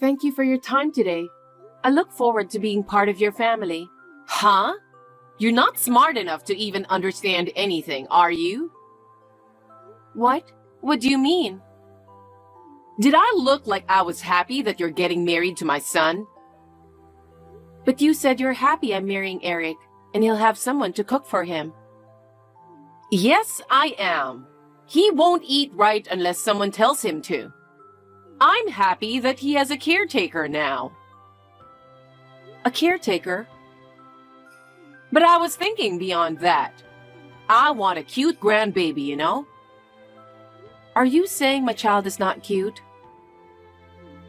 Thank you for your time today. I look forward to being part of your family. Huh? You're not smart enough to even understand anything, are you? What? What do you mean? Did I look like I was happy that you're getting married to my son? But you said you're happy I'm marrying Eric, and he'll have someone to cook for him. Yes, I am. He won't eat right unless someone tells him to. I'm happy that he has a caretaker now. A caretaker? But I was thinking beyond that. I want a cute grandbaby, you know? Are you saying my child is not cute?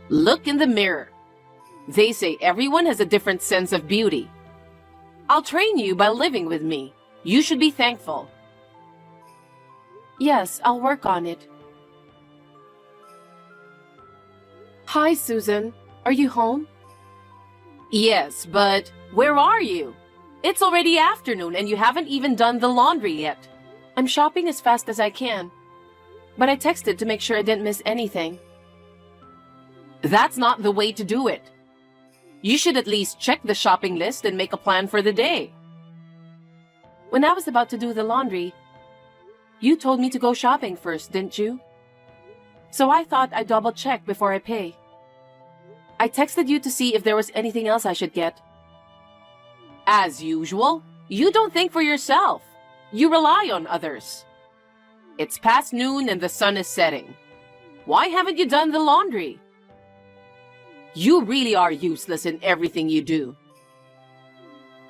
Look in the mirror. They say everyone has a different sense of beauty. I'll train you by living with me. You should be thankful. Yes, I'll work on it. Hi, Susan. Are you home? Yes, but where are you? It's already afternoon and you haven't even done the laundry yet. I'm shopping as fast as I can. But I texted to make sure I didn't miss anything. That's not the way to do it. You should at least check the shopping list and make a plan for the day. When I was about to do the laundry, you told me to go shopping first, didn't you? So I thought I'd double-check before I pay. I texted you to see if there was anything else I should get. As usual, you don't think for yourself. You rely on others. It's past noon and the sun is setting. Why haven't you done the laundry? You really are useless in everything you do.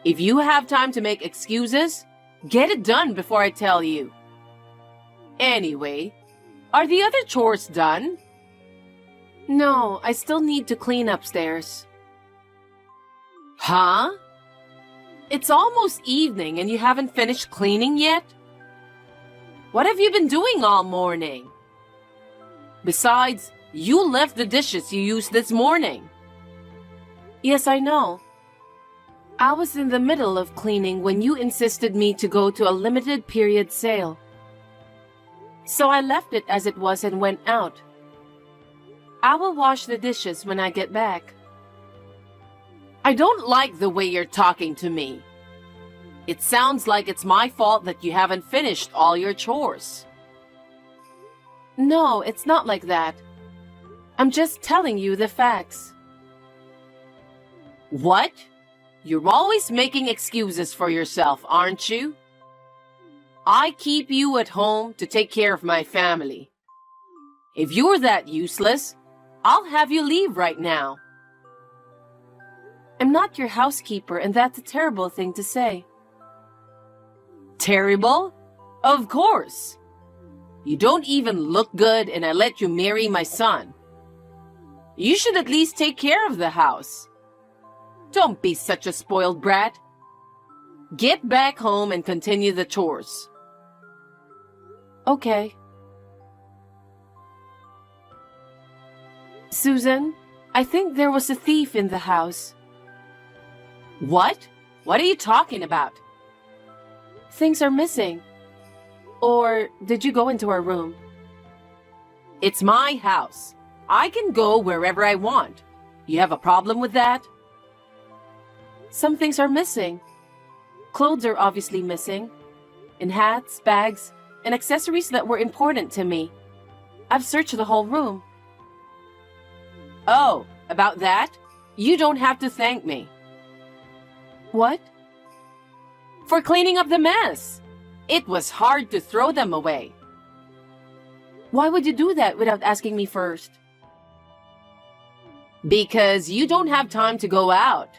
If you have time to make excuses, get it done before I tell you. Anyway, are the other chores done? No, I still need to clean upstairs. Huh? It's almost evening and you haven't finished cleaning yet? What have you been doing all morning? Besides, you left the dishes you used this morning. Yes, I know. I was in the middle of cleaning when you insisted me to go to a limited period sale. So I left it as it was and went out. I will wash the dishes when I get back. I don't like the way you're talking to me. It sounds like it's my fault that you haven't finished all your chores. No, it's not like that. I'm just telling you the facts. What? You're always making excuses for yourself, aren't you? I keep you at home to take care of my family. If you're that useless, I'll have you leave right now. I'm not your housekeeper, and that's a terrible thing to say. Terrible? Of course. You don't even look good and I let you marry my son. You should at least take care of the house. Don't be such a spoiled brat. Get back home and continue the chores. Okay. Susan, I think there was a thief in the house. What? What are you talking about? Things are missing. Or did you go into our room? It's my house. I can go wherever I want. You have a problem with that? Some things are missing. Clothes are obviously missing. And hats, bags, and accessories that were important to me. I've searched the whole room. Oh, about that? You don't have to thank me. What? For cleaning up the mess. It was hard to throw them away. Why would you do that without asking me first? Because you don't have time to go out.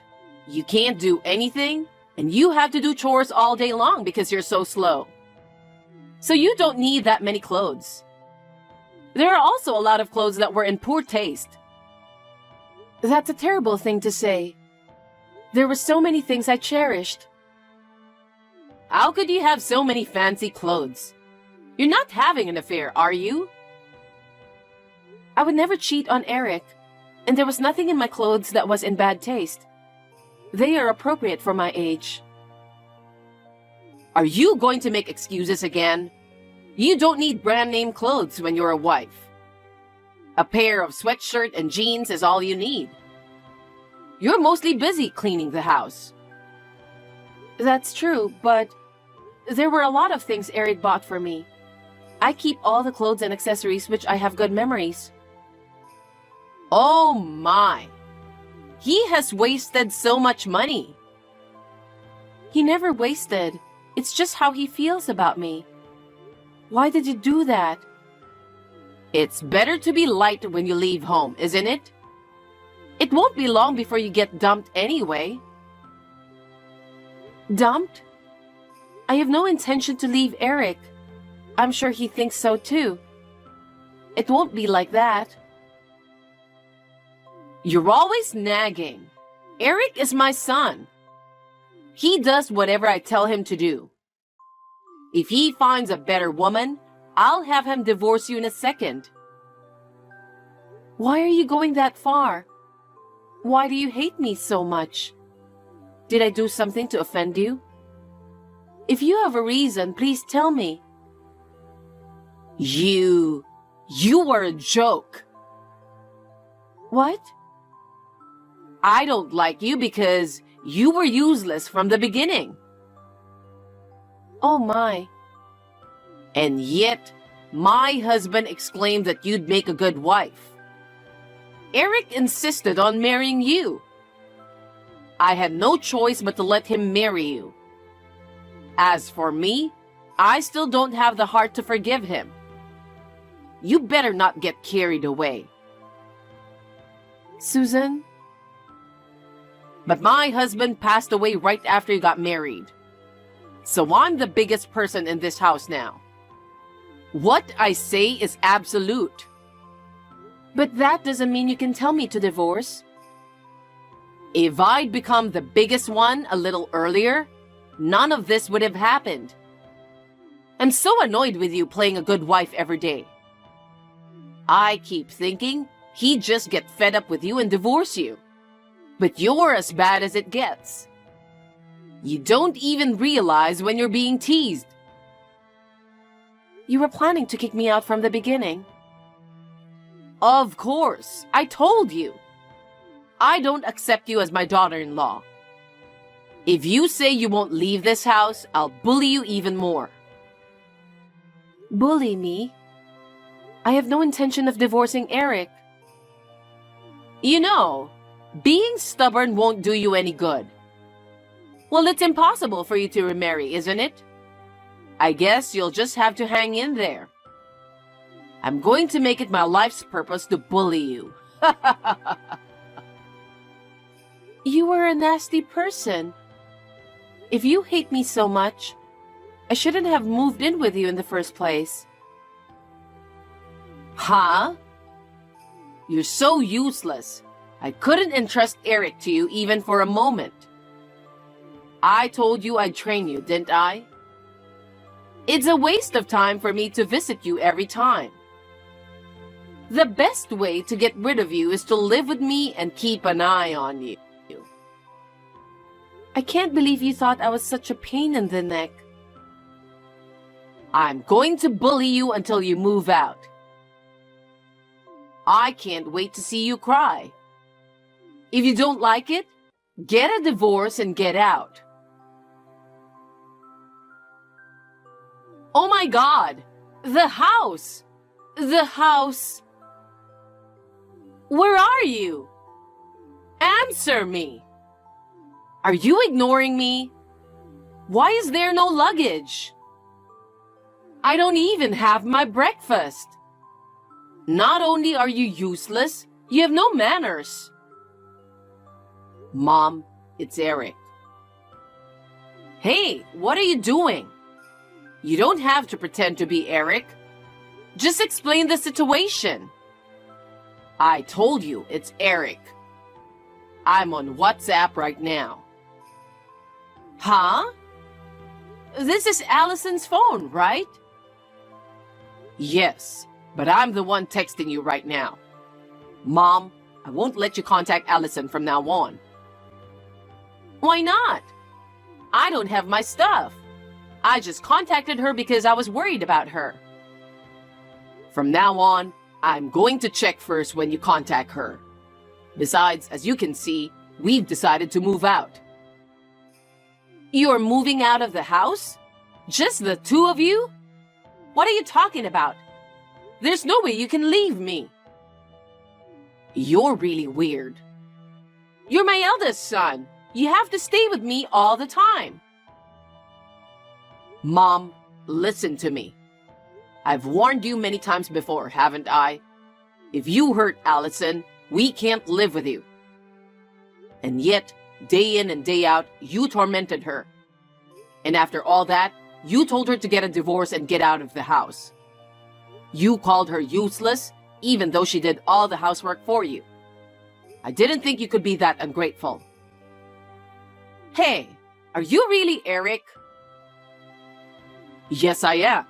You can't do anything, and you have to do chores all day long because you're so slow. So you don't need that many clothes. There are also a lot of clothes that were in poor taste. That's a terrible thing to say. There were so many things I cherished. How could you have so many fancy clothes? You're not having an affair, are you? I would never cheat on Eric, and there was nothing in my clothes that was in bad taste. They are appropriate for my age. Are you going to make excuses again? You don't need brand name clothes when you're a wife. A pair of sweatshirt and jeans is all you need. You're mostly busy cleaning the house. That's true, but there were a lot of things Eric bought for me. I keep all the clothes and accessories which I have good memories. Oh my! He has wasted so much money. He never wasted. It's just how he feels about me. Why did you do that? It's better to be light when you leave home, isn't it? It won't be long before you get dumped anyway. Dumped? I have no intention to leave Eric. I'm sure he thinks so too. It won't be like that. You're always nagging. Eric is my son. He does whatever I tell him to do. If he finds a better woman, I'll have him divorce you in a second. Why are you going that far? Why do you hate me so much? Did I do something to offend you? If you have a reason, please tell me. You were a joke. What? I don't like you because you were useless from the beginning. Oh my. And yet, my husband exclaimed that you'd make a good wife. Eric insisted on marrying you. I had no choice but to let him marry you. As for me, I still don't have the heart to forgive him. You better not get carried away. Susan? But my husband passed away right after you got married. So I'm the biggest person in this house now. What I say is absolute. But that doesn't mean you can tell me to divorce. If I'd become the biggest one a little earlier, none of this would have happened. I'm so annoyed with you playing a good wife every day. I keep thinking he'd just get fed up with you and divorce you. But you're as bad as it gets. You don't even realize when you're being teased. You were planning to kick me out from the beginning. Of course, I told you. I don't accept you as my daughter-in-law. If you say you won't leave this house, I'll bully you even more. Bully me? I have no intention of divorcing Eric. You know, being stubborn won't do you any good. Well, it's impossible for you to remarry, isn't it? I guess you'll just have to hang in there. I'm going to make it my life's purpose to bully you. You were a nasty person. If you hate me so much, I shouldn't have moved in with you in the first place. Huh? You're so useless. I couldn't entrust Eric to you even for a moment. I told you I'd train you, didn't I? It's a waste of time for me to visit you every time. The best way to get rid of you is to live with me and keep an eye on you. I can't believe you thought I was such a pain in the neck. I'm going to bully you until you move out. I can't wait to see you cry. If you don't like it, get a divorce and get out. Oh my God! The house! The house! Where are you? Answer me! Are you ignoring me? Why is there no luggage? I don't even have my breakfast. Not only are you useless, you have no manners. Mom, it's Eric. Hey, what are you doing? You don't have to pretend to be Eric. Just explain the situation. I told you it's Eric. I'm on WhatsApp right now. Huh? This is Allison's phone, right? Yes, but I'm the one texting you right now. Mom, I won't let you contact Allison from now on. Why not? I don't have my stuff. I just contacted her because I was worried about her. From now on, I'm going to check first when you contact her. Besides, as you can see, we've decided to move out. You're moving out of the house? Just the two of you? What are you talking about? There's no way you can leave me. You're really weird. You're my eldest son. You have to stay with me all the time. Mom, listen to me. I've warned you many times before, haven't I? If you hurt Allison, we can't live with you. And yet, day in and day out, you tormented her. And after all that, you told her to get a divorce and get out of the house. You called her useless, even though she did all the housework for you. I didn't think you could be that ungrateful. Hey, are you really Eric? Yes, I am.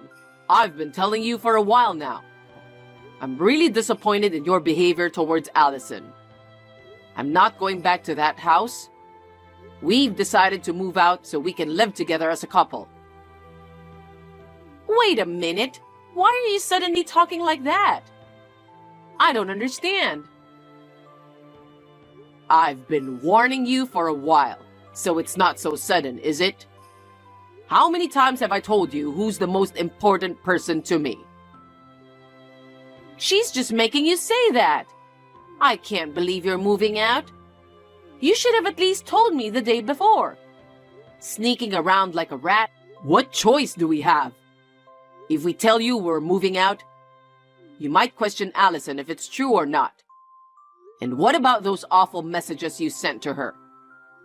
I've been telling you for a while now. I'm really disappointed in your behavior towards Allison. I'm not going back to that house. We've decided to move out so we can live together as a couple. Wait a minute. Why are you suddenly talking like that? I don't understand. I've been warning you for a while, so it's not so sudden, is it? How many times have I told you who's the most important person to me? She's just making you say that. I can't believe you're moving out. You should have at least told me the day before. Sneaking around like a rat. What choice do we have? If we tell you we're moving out, you might question Allison if it's true or not. And what about those awful messages you sent to her?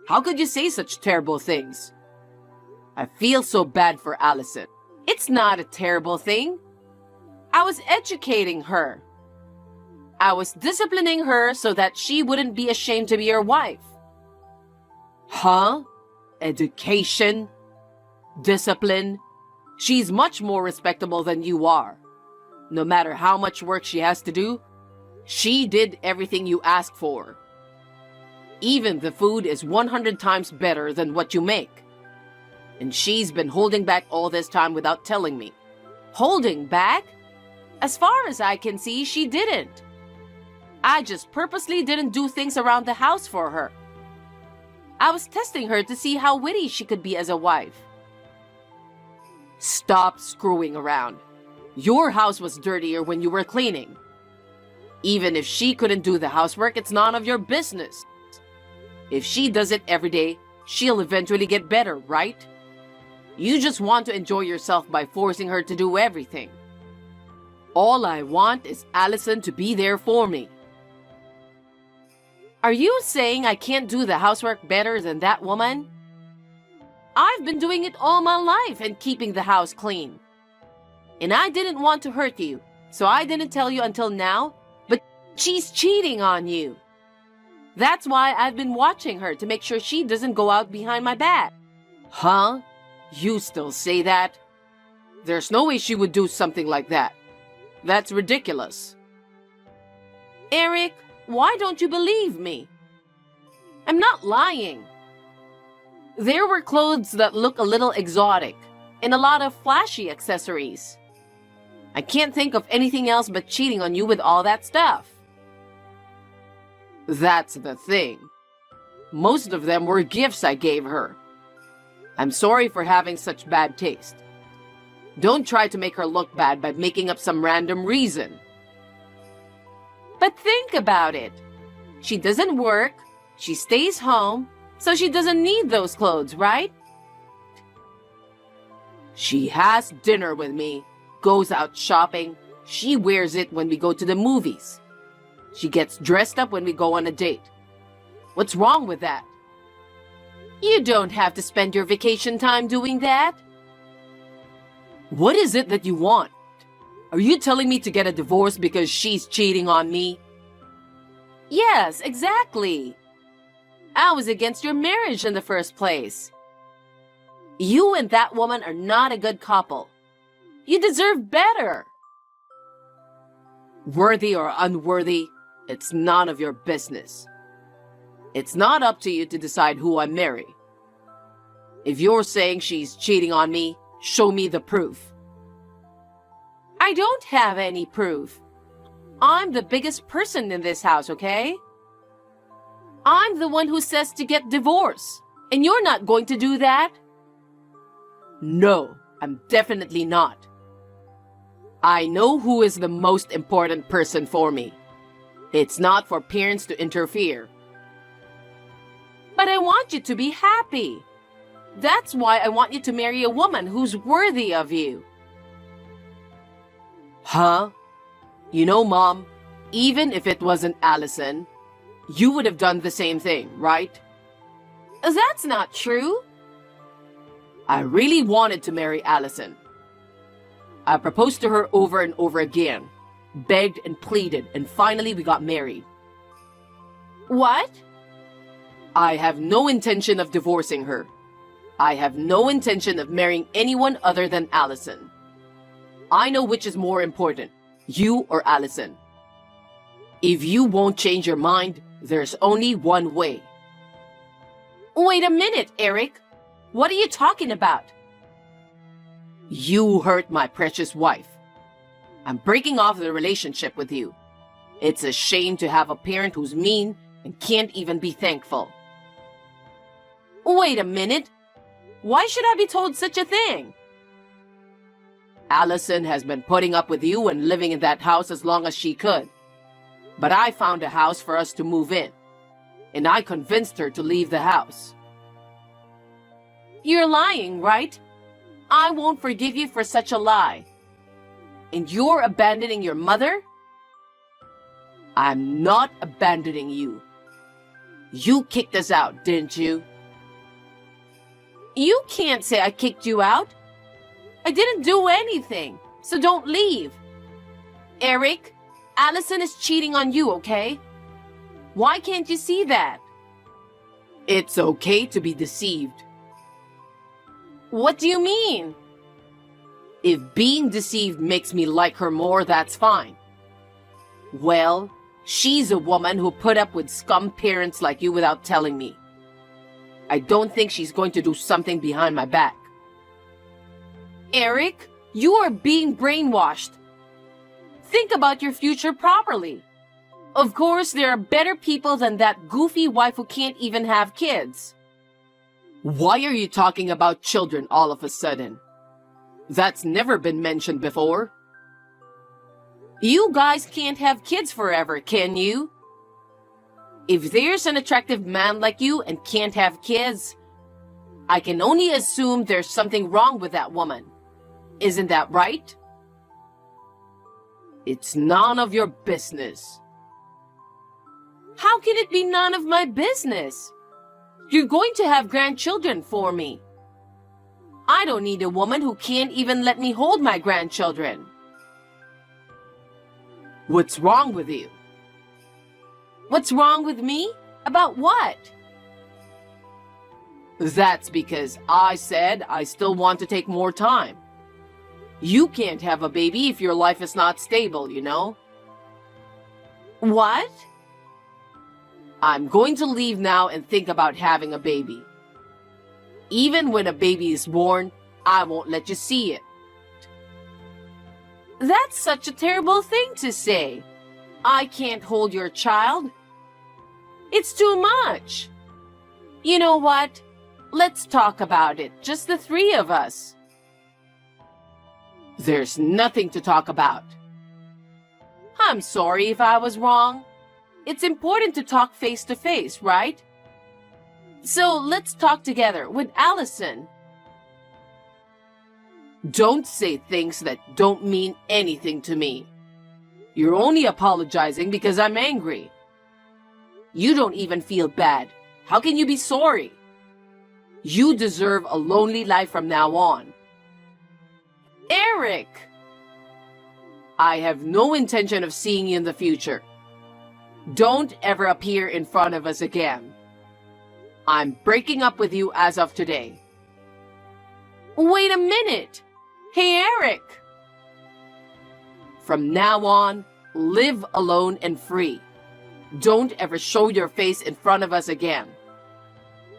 How could you say such terrible things? I feel so bad for Allison. It's not a terrible thing. I was educating her. I was disciplining her so that she wouldn't be ashamed to be your wife. Huh? Education? Discipline? She's much more respectable than you are. No matter how much work she has to do, she did everything you asked for. Even the food is 100 times better than what you make. And she's been holding back all this time without telling me. Holding back? As far as I can see, she didn't. I just purposely didn't do things around the house for her. I was testing her to see how witty she could be as a wife. Stop screwing around. Your house was dirtier when you were cleaning. Even if she couldn't do the housework, it's none of your business. If she does it every day, she'll eventually get better, right? You just want to enjoy yourself by forcing her to do everything. All I want is Allison to be there for me. Are you saying I can't do the housework better than that woman? I've been doing it all my life and keeping the house clean. And I didn't want to hurt you, so I didn't tell you until now, but she's cheating on you. That's why I've been watching her to make sure she doesn't go out behind my back. Huh? You still say that? There's no way she would do something like that. That's ridiculous. Eric, why don't you believe me? I'm not lying. There were clothes that look a little exotic and a lot of flashy accessories. I can't think of anything else but cheating on you with all that stuff. That's the thing. Most of them were gifts I gave her. I'm sorry for having such bad taste. Don't try to make her look bad by making up some random reason. But think about it. She doesn't work, she stays home, so she doesn't need those clothes, right? She has dinner with me, goes out shopping, she wears it when we go to the movies. She gets dressed up when we go on a date. What's wrong with that? You don't have to spend your vacation time doing that. What is it that you want? Are you telling me to get a divorce because she's cheating on me? Yes, exactly. I was against your marriage in the first place. You and that woman are not a good couple. You deserve better. Worthy or unworthy, it's none of your business. It's not up to you to decide who I marry. If you're saying she's cheating on me, show me the proof. I don't have any proof. I'm the biggest person in this house, okay? I'm the one who says to get divorced, and you're not going to do that? No, I'm definitely not. I know who is the most important person for me. It's not for parents to interfere. But I want you to be happy. That's why I want you to marry a woman who's worthy of you. Huh? You know, Mom, even if it wasn't Allison, you would have done the same thing, right? That's not true. I really wanted to marry Allison. I proposed to her over and over again, begged and pleaded, and finally we got married. What? I have no intention of divorcing her. I have no intention of marrying anyone other than Allison. I know which is more important, you or Allison. If you won't change your mind, there's only one way. Wait a minute, Eric. What are you talking about? You hurt my precious wife. I'm breaking off the relationship with you. It's a shame to have a parent who's mean and can't even be thankful. Wait a minute. Why should I be told such a thing? Allison has been putting up with you and living in that house as long as she could. But I found a house for us to move in, and I convinced her to leave the house. You're lying, right? I won't forgive you for such a lie. And you're abandoning your mother? I'm not abandoning you. You kicked us out, didn't you? You can't say I kicked you out. I didn't do anything, so don't leave. Eric, Allison is cheating on you, okay? Why can't you see that? It's okay to be deceived. What do you mean? If being deceived makes me like her more, that's fine. Well, she's a woman who put up with scum parents like you without telling me. I don't think she's going to do something behind my back. Eric, you are being brainwashed. Think about your future properly. Of course, there are better people than that goofy wife who can't even have kids. Why are you talking about children all of a sudden? That's never been mentioned before. You guys can't have kids forever, can you? If there's an attractive man like you and can't have kids, I can only assume there's something wrong with that woman. Isn't that right? It's none of your business. How can it be none of my business? You're going to have grandchildren for me. I don't need a woman who can't even let me hold my grandchildren. What's wrong with you? What's wrong with me? About what? That's because I said I still want to take more time. You can't have a baby if your life is not stable, you know? What? I'm going to leave now and think about having a baby. Even when a baby is born, I won't let you see it. That's such a terrible thing to say. I can't hold your child. It's too much. You know what? Let's talk about it, just the three of us. There's nothing to talk about. I'm sorry if I was wrong. It's important to talk face to face, right? So let's talk together with Allison. Don't say things that don't mean anything to me. You're only apologizing because I'm angry. You don't even feel bad. How can you be sorry? You deserve a lonely life from now on. Eric! I have no intention of seeing you in the future. Don't ever appear in front of us again. I'm breaking up with you as of today. Wait a minute! Hey, Eric! From now on, live alone and free. Don't ever show your face in front of us again.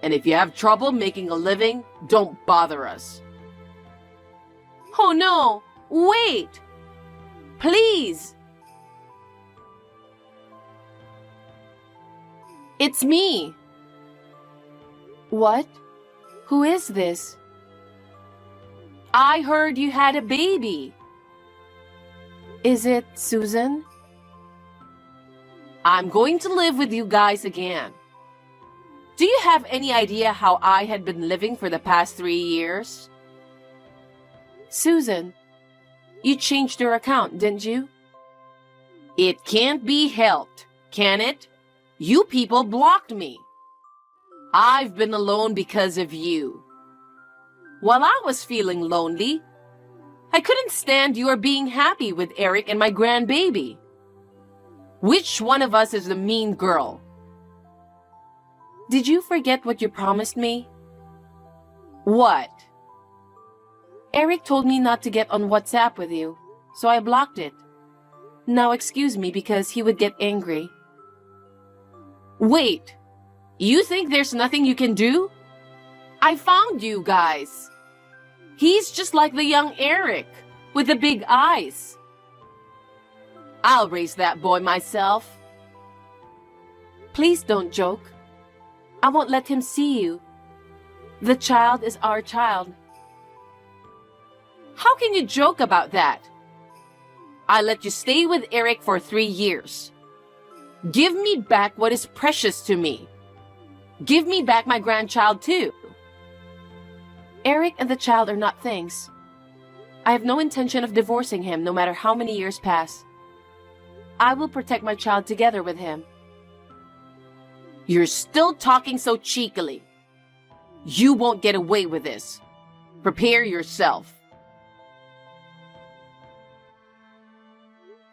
And if you have trouble making a living, don't bother us. Oh no! Wait! Please! It's me. What? Who is this? I heard you had a baby. Is it Susan? I'm going to live with you guys again. Do you have any idea how I had been living for the past 3 years? Susan, you changed your account, didn't you? It can't be helped, can it? You people blocked me. I've been alone because of you. While I was feeling lonely, I couldn't stand your being happy with Eric and my grandbaby. Which one of us is the mean girl? Did you forget what you promised me? What? Eric told me not to get on WhatsApp with you, so I blocked it. Now excuse me because he would get angry. Wait, you think there's nothing you can do? I found you guys. He's just like the young Eric, with the big eyes. I'll raise that boy myself. Please don't joke. I won't let him see you. The child is our child. How can you joke about that? I let you stay with Eric for 3 years. Give me back what is precious to me. Give me back my grandchild too. Eric and the child are not things. I have no intention of divorcing him no matter how many years pass. I will protect my child together with him. You're still talking so cheekily. You won't get away with this. Prepare yourself.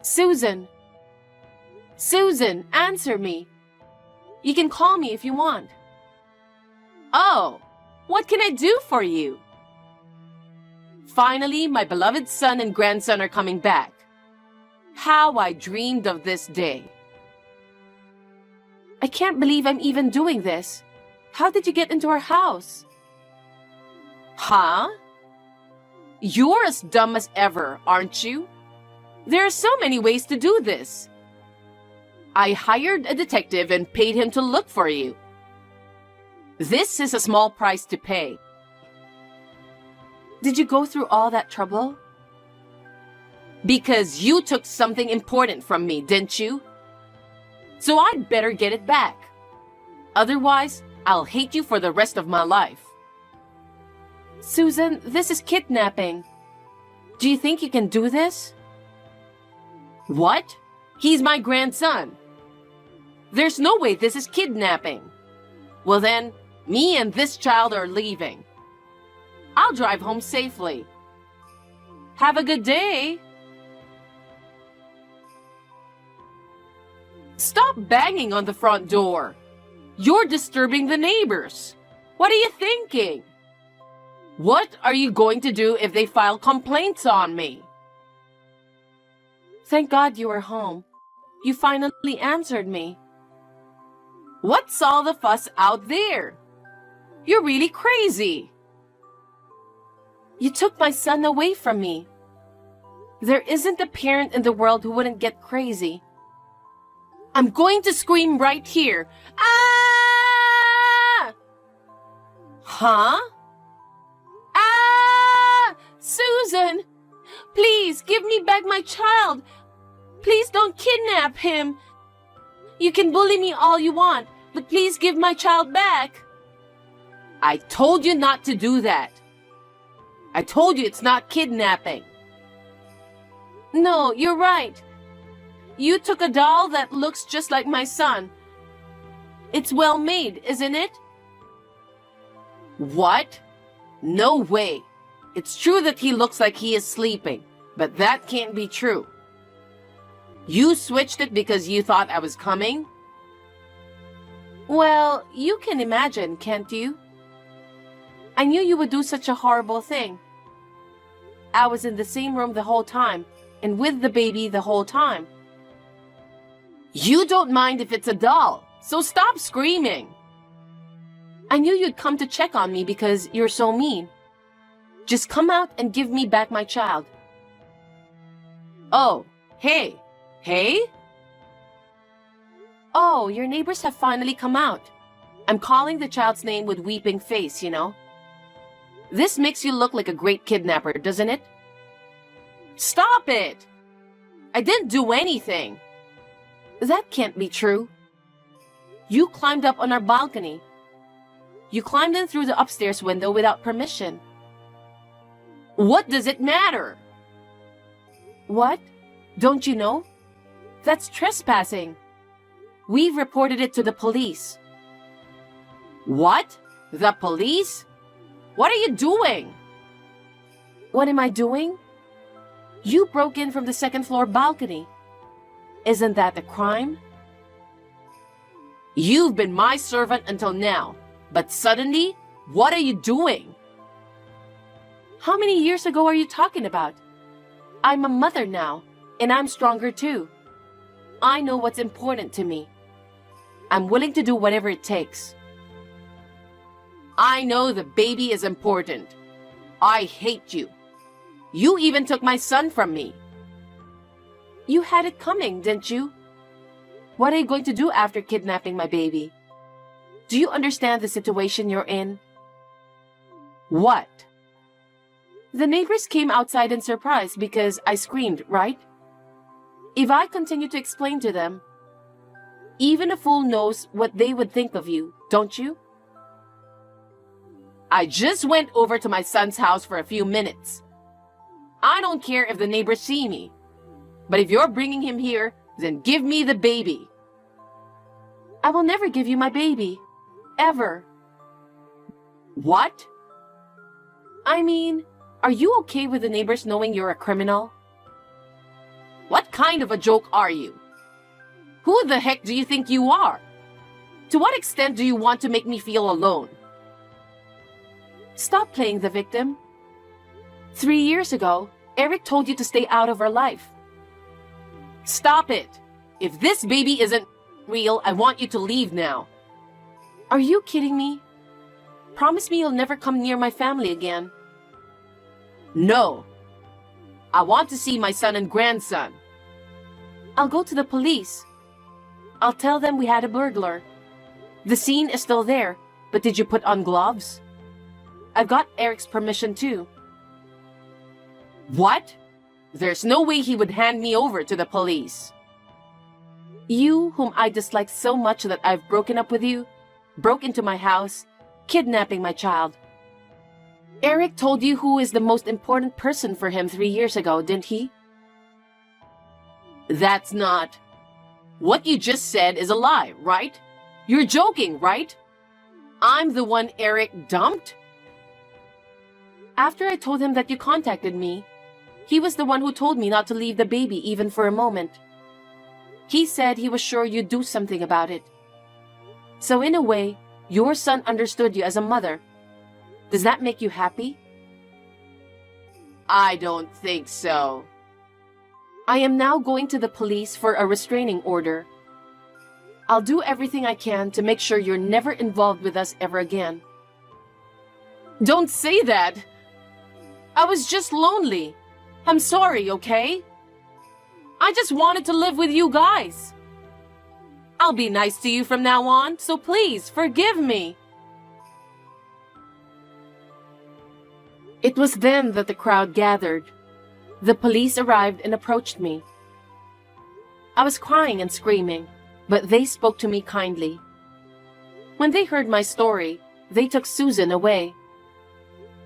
Susan! Susan, answer me. You can call me if you want. Oh, what can I do for you? Finally, my beloved son and grandson are coming back. How I dreamed of this day. I can't believe I'm even doing this. How did you get into our house? Huh? You're as dumb as ever, aren't you? There are so many ways to do this. I hired a detective and paid him to look for you. This is a small price to pay. Did you go through all that trouble? Because you took something important from me, didn't you? So I'd better get it back. Otherwise, I'll hate you for the rest of my life. Susan, this is kidnapping. Do you think you can do this? What? He's my grandson. There's no way this is kidnapping. Well then, me and this child are leaving. I'll drive home safely. Have a good day. Stop banging on the front door. You're disturbing the neighbors. What are you thinking? What are you going to do if they file complaints on me? Thank God you are home. You finally answered me. What's all the fuss out there? You're really crazy. You took my son away from me. There isn't a parent in the world who wouldn't get crazy. I'm going to scream right here. Ah! Huh? Ah! Susan! Please, give me back my child. Please don't kidnap him. You can bully me all you want, but please give my child back. I told you not to do that. I told you it's not kidnapping. No, you're right. You took a doll that looks just like my son. It's well made, isn't it? What? No way. It's true that he looks like he is sleeping, but that can't be true. You switched it because you thought I was coming? Well, you can imagine, can't you? I knew you would do such a horrible thing. I was in the same room the whole time, and with the baby the whole time. You don't mind if it's a doll, so stop screaming. I knew you'd come to check on me because you're so mean. Just come out and give me back my child. Oh, hey. Hey? Oh, your neighbors have finally come out. I'm calling the child's name with weeping face, you know. This makes you look like a great kidnapper, doesn't it? Stop it! I didn't do anything. That can't be true. You climbed up on our balcony. You climbed in through the upstairs window without permission. What does it matter? What? Don't you know? That's trespassing. We've reported it to the police. What? The police? What are you doing? What am I doing? You broke in from the second floor balcony. Isn't that a crime? You've been my servant until now, but suddenly, what are you doing? How many years ago are you talking about? I'm a mother now, and I'm stronger too. I know what's important to me. I'm willing to do whatever it takes. I know the baby is important. I hate you. You even took my son from me. You had it coming, didn't you? What are you going to do after kidnapping my baby? Do you understand the situation you're in? What? The neighbors came outside in surprise because I screamed, right? If I continue to explain to them, even a fool knows what they would think of you, don't you? I just went over to my son's house for a few minutes. I don't care if the neighbors see me. But if you're bringing him here, then give me the baby. I will never give you my baby. Ever. What? I mean, are you okay with the neighbors knowing you're a criminal? What kind of a joke are you? Who the heck do you think you are? To what extent do you want to make me feel alone? Stop playing the victim. 3 years ago, Eric told you to stay out of our life. Stop it! If this baby isn't real, I want you to leave now. Are you kidding me? Promise me you'll never come near my family again. No. I want to see my son and grandson. I'll go to the police. I'll tell them we had a burglar. The scene is still there, but did you put on gloves? I've got Eric's permission too. What? There's no way he would hand me over to the police. You, whom I dislike so much that I've broken up with you, broke into my house, kidnapping my child. Eric told you who is the most important person for him 3 years ago, didn't he? That's not... What you just said is a lie, right? You're joking, right? I'm the one Eric dumped? After I told him that you contacted me, he was the one who told me not to leave the baby even for a moment. He said he was sure you'd do something about it. So in a way, your son understood you as a mother. Does that make you happy? I don't think so. I am now going to the police for a restraining order. I'll do everything I can to make sure you're never involved with us ever again. Don't say that! I was just lonely. I'm sorry, okay? I just wanted to live with you guys. I'll be nice to you from now on, so please forgive me. It was then that the crowd gathered. The police arrived and approached me. I was crying and screaming, but they spoke to me kindly. When they heard my story, they took Susan away.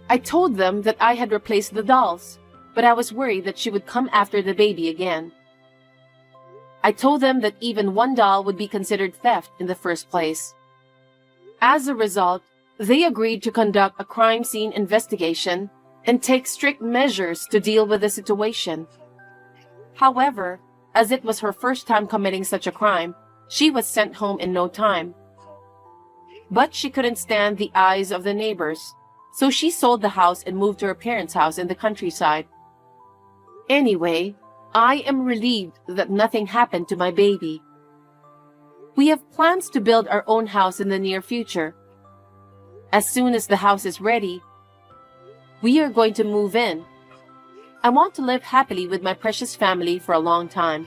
I told them that I had replaced the dolls, but I was worried that she would come after the baby again. I told them that even one doll would be considered theft in the first place. As a result, they agreed to conduct a crime scene investigation and take strict measures to deal with the situation. However, as it was her first time committing such a crime, she was sent home in no time. But she couldn't stand the eyes of the neighbors, so she sold the house and moved to her parents' house in the countryside. Anyway, I am relieved that nothing happened to my baby. We have plans to build our own house in the near future. As soon as the house is ready, we are going to move in. I want to live happily with my precious family for a long time.